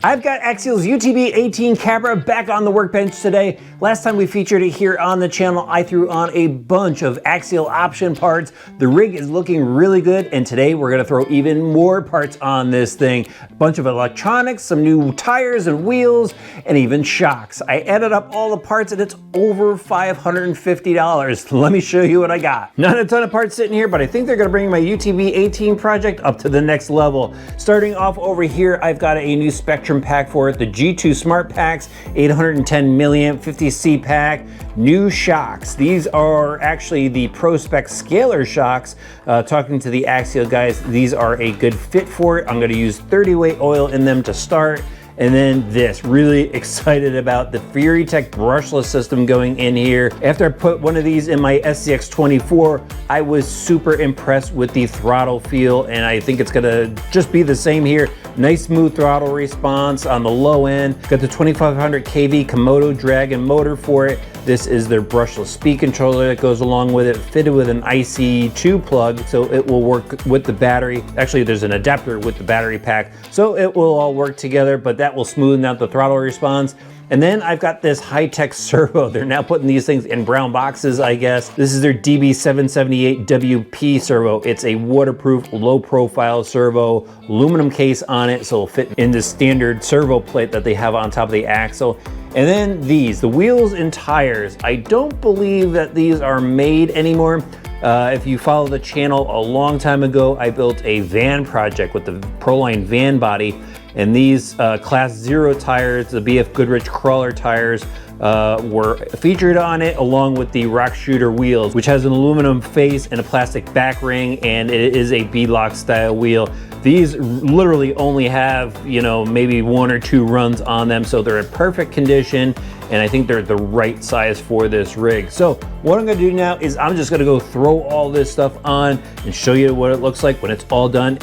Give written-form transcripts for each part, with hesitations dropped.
I've got Axial's UTB-18 Cabra back on the workbench today. Last time we featured it here on the channel, I threw on a bunch of Axial option parts. The rig is looking really good, and today we're gonna throw even more parts on this thing. A bunch of electronics, some new tires and wheels, and even shocks. I added up all the parts and it's over $550. Let me show you what I got. Not a ton of parts sitting here, but I think they're gonna bring my UTB-18 project up to the next level. Starting off over here, I've got a new Spectrum pack for it, the G2 Smart Packs, 810 milliamp 50C pack, new shocks. These are actually the ProSpec Scalar shocks. Talking to the Axial guys, these are a good fit for it. I'm going to use 30 weight oil in them to start. And then this, really excited about the FuryTech brushless system going in here. After I put one of these in my SCX24, I was super impressed with the throttle feel, and I think it's gonna just be the same here. Nice smooth throttle response on the low end. Got the 2500 kV Komodo Dragon motor for it. This is their brushless speed controller that goes along with it, fitted with an IC2 plug, so it will work with the battery. Actually, there's an adapter with the battery pack, so it will all work together, but that will smoothen out the throttle response. And then I've got this high-tech servo. They're now putting these things in brown boxes, I guess. This is their DB778WP servo. It's a waterproof, low-profile servo, aluminum case on it, so it'll fit in the standard servo plate that they have on top of the axle. And then these, the wheels and tires. I don't believe that these are made anymore. If you follow the channel a long time ago, I built a van project with the Proline van body, and these Class 0 tires, the BF Goodrich crawler tires, were featured on it, along with the Rock Shooter wheels, which has an aluminum face and a plastic back ring, and it is a beadlock style wheel. These literally only have, you know, maybe 1 or 2 runs on them, so they're in perfect condition, and I think they're the right size for this rig. So what I'm gonna do now is I'm just gonna go throw all this stuff on and show you what it looks like when it's all done.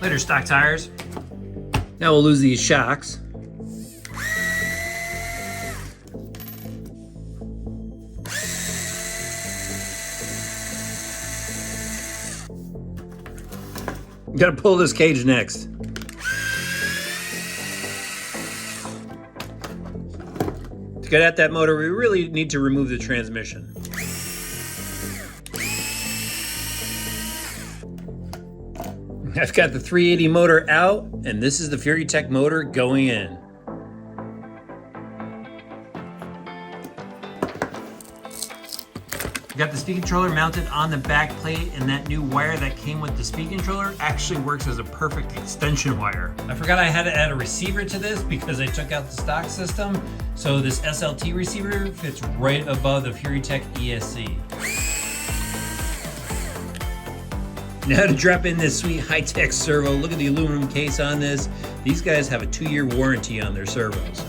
Later, stock tires. Now we'll lose these shocks. Gotta pull this cage next. To get at that motor, we really need to remove the transmission. I've got the 380 motor out, and this is the FuryTech motor going in. Got the speed controller mounted on the back plate, and that new wire that came with the speed controller actually works as a perfect extension wire. I forgot I had to add a receiver to this because I took out the stock system, so this SLT receiver fits right above the FuryTech ESC. Now to drop in this sweet high-tech servo. Look at the aluminum case on this. These guys have a 2-year warranty on their servos.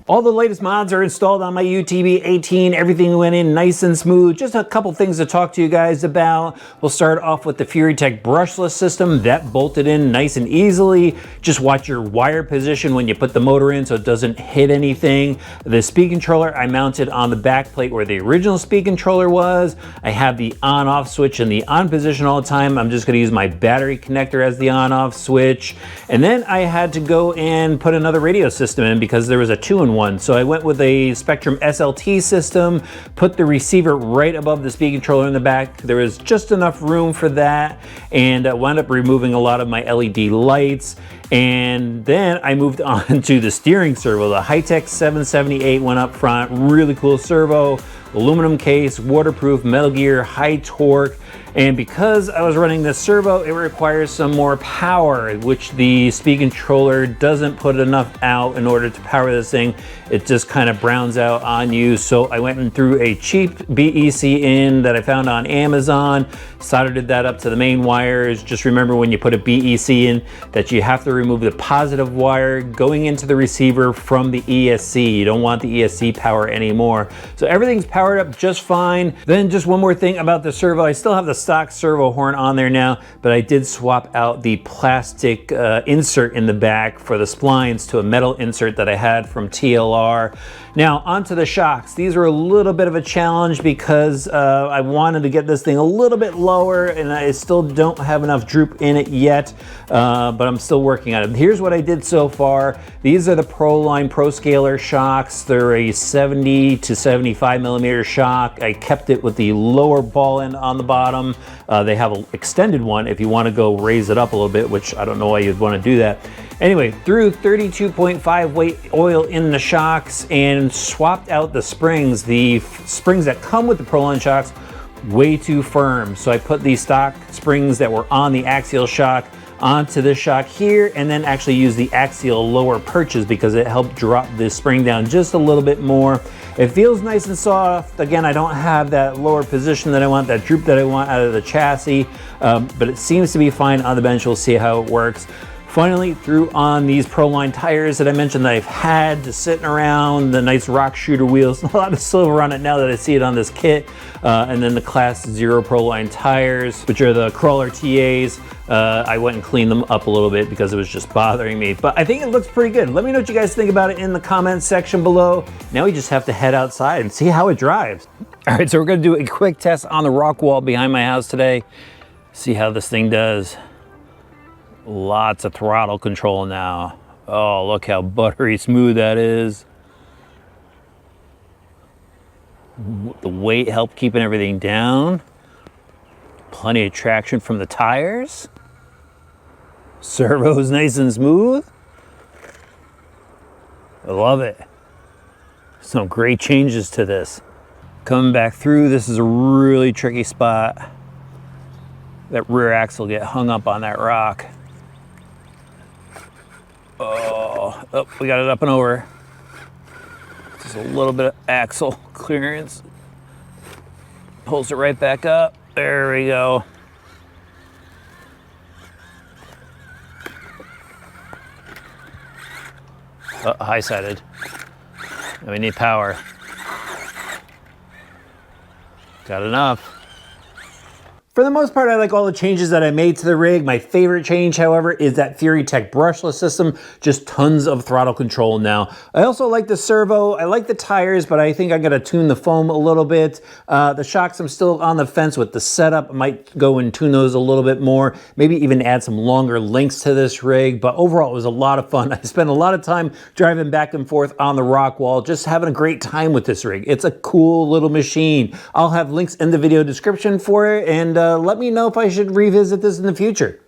All the latest mods are installed on my UTB-18. Everything went in nice and smooth. Just a couple things to talk to you guys about. We'll start off with the FuryTech brushless system. That bolted in nice and easily. Just watch your wire position when you put the motor in so it doesn't hit anything. The speed controller I mounted on the back plate where the original speed controller was. I have the on-off switch in the on position all the time. I'm just gonna use my battery connector as the on-off switch. And then I had to go and put another radio system in because there was a 2-in-1. So I went with a Spectrum SLT system, put the receiver right above the speed controller in the back. There was just enough room for that, and wound up removing a lot of my LED lights. And then I moved on to the steering servo. The Hi-Tech 778 went up front, really cool servo, aluminum case, waterproof, Metal Gear, high torque. And because I was running this servo, it requires some more power, which the speed controller doesn't put enough out in order to power this thing. It just kind of browns out on you. So I went and threw a cheap BEC in that I found on Amazon, soldered that up to the main wires. Just remember when you put a BEC in that you have to remove the positive wire going into the receiver from the ESC. You don't want the ESC power anymore. So everything's powered powered up just fine. Then just one more thing about the servo. I still have the stock servo horn on there now, but I did swap out the plastic insert in the back for the splines to a metal insert that I had from TLR. Now onto the shocks. These are a little bit of a challenge because I wanted to get this thing a little bit lower, and I still don't have enough droop in it yet, but I'm still working on it. Here's what I did so far. These are the Proline ProScaler shocks. They're a 70 to 75 millimeter shock. I kept it with the lower ball end on the bottom. They have an extended one if you want to go raise it up a little bit, which I don't know why you'd want to do that. Anyway, threw 32.5 weight oil in the shocks and swapped out the springs. The springs that come with the Proline shocks, way too firm. So I put these stock springs that were on the axial shock onto this shock here, and then actually use the axial lower perches because it helped drop this spring down just a little bit more. It feels nice and soft. Again, I don't have that lower position that I want, that droop that I want out of the chassis, but it seems to be fine on the bench. We'll see how it works. Finally, threw on these Proline tires that I mentioned that I've had just sitting around, the nice rock shooter wheels, a lot of silver on it now that I see it on this kit, and then the Class 0 Proline tires, which are the Crawler TAs. I went and cleaned them up a little bit because it was just bothering me, but I think it looks pretty good. Let me know what you guys think about it in the comments section below. Now we just have to head outside and see how it drives. All right, so we're gonna do a quick test on the rock wall behind my house today. See how this thing does. Lots of throttle control now. Oh, look how buttery smooth that is. The weight helped keeping everything down. Plenty of traction from the tires. Servo's nice and smooth. I love it. Some great changes to this. Coming back through, this is a really tricky spot. That rear axle get hung up on that rock. Oh, we got it up and over. Just a little bit of axle clearance. Pulls it right back up. There we go. High-sided. We need power. Got enough. For the most part, I like all the changes that I made to the rig. My favorite change, however, is that FuryTech brushless system. Just tons of throttle control now. I also like the servo. I like the tires, but I think I gotta tune the foam a little bit. The shocks, I'm still on the fence with the setup. I might go and tune those a little bit more. Maybe even add some longer links to this rig. But overall, it was a lot of fun. I spent a lot of time driving back and forth on the rock wall, just having a great time with this rig. It's a cool little machine. I'll have links in the video description for it, and let me know if I should revisit this in the future.